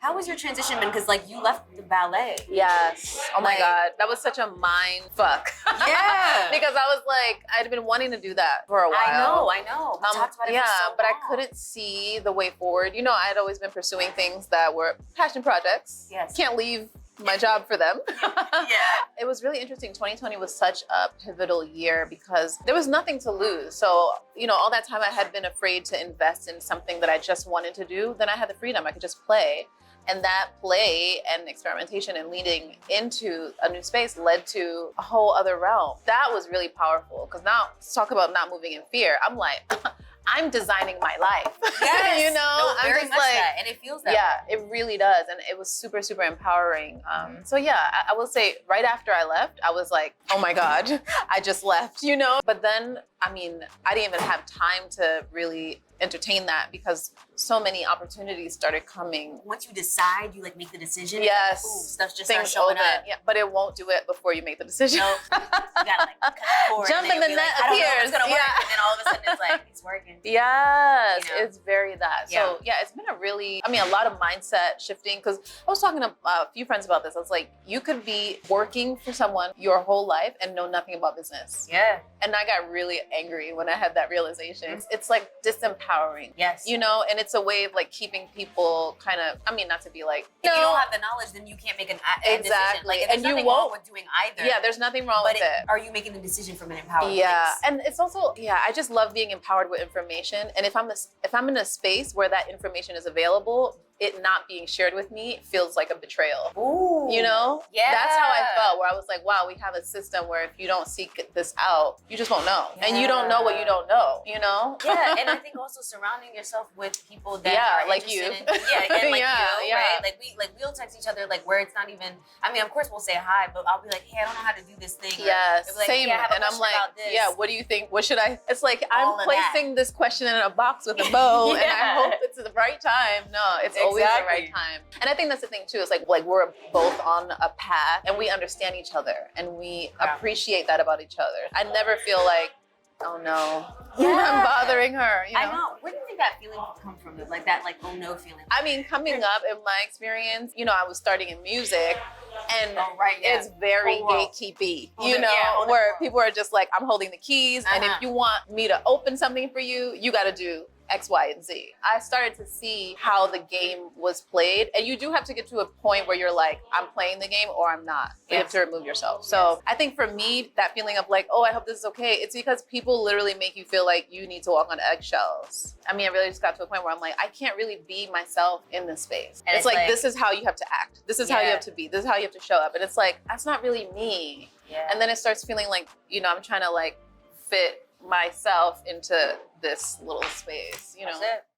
How was your transition been? Because like you left the ballet. Yes. Oh my God. That was such a mind fuck. Yeah. Because I was like, I'd been wanting to do that for a while. I know. We talked about it for so but long. I couldn't see the way forward. You know, I'd always been pursuing things that were passion projects. Yes. Can't leave my job for them. Yeah. It was really interesting. 2020 was such a pivotal year because there was nothing to lose. So, you know, all that time I had been afraid to invest in something that I just wanted to do. Then I had the freedom. I could just play. And that play and experimentation and leading into a new space led to a whole other realm. That was really powerful because now, let's talk about not moving in fear. I'm like, I'm designing my life. Yes. You know, No, I'm very just much like, that, and it feels that. Yeah, it really does, and it was super, super empowering. So yeah, I will say right after I left, I was like, oh my God, I just left, you know. But then, I mean, I didn't even have time to really entertain that because so many opportunities started coming. Once you decide, you like make the decision. Yes, Boom, stuff just things starts showing open. up. Yeah, but it won't do it before you make the decision. Nope. You gotta like cut forward. Jump and in then the you'll be net like, I don't know if appears. it's gonna work. Yeah. And then all of a sudden it's like, it's working. Yes, You know? it's very that. Yeah. So yeah, it's been a lot of mindset shifting because I was talking to a few friends about this. I was like, you could be working for someone your whole life and know nothing about business. Yeah. And I got really angry when I had that realization. It's like disempowering. Yes. You know, and it's a way of like keeping people kind of, I mean, not to be like, If you don't have the knowledge, then you can't make an decision. Exactly. Like, and And you nothing won't- wrong with doing either. Yeah, there's nothing wrong But with it. are you making the decision from an empowered Yeah, place? and it's also, I just love being empowered with information. And if I'm in a space where that information is available, it not being shared with me feels like a betrayal. Ooh. You know? Yeah. That's how I felt, where I was like, wow, we have a system where if you don't seek this out, you just won't know. And you don't know what you don't know, you know? Yeah, and I think also surrounding yourself with people that Yeah, are like interested you. in, and like Yeah, you, yeah. right? We'll text each other like where it's not even. I mean, of course we'll say hi, but I'll be like, hey, I don't know how to do this thing. Or Yes, it'll be like, same. Hey, I have a And I'm question like, about this. yeah, what do you think? What should I? It's like, All I'm of that. placing this question in a box with a bow and I Yeah. hope it's the right time. No, it's always the Exactly. right time. And I think that's the thing too, is like we're both on a path and we understand each other and we Yeah. appreciate that about each other. I never feel like, oh no, Yeah. I'm bothering her. You know? I know. Where do you think that feeling come from? Like that, like oh no feeling. I mean, coming up in my experience, you know, I was starting in music and Oh, right, yeah. it's very Whole world. gatekeepy, Whole you di- know, yeah, whole where different world. people are just like, I'm holding the keys. And if Uh-huh. you want me to open something for you, you got to do X, Y, and Z. I started to see how the game was played. And you do have to get to a point where you're like, I'm playing the game or I'm not. You have Yes. to remove yourself. So I think for me, that feeling of like, oh, I hope this is okay. It's because people literally make you feel like you need to walk on eggshells. I mean, I really just got to a point where I'm like, I can't really be myself in this space. And it's like, this is how you have to act. This is how you Yeah. have to be. This is how you have to show up. And it's like, that's not really me. Yeah. And then it starts feeling like, you know, I'm trying to like fit myself into this little space, you know? That's it.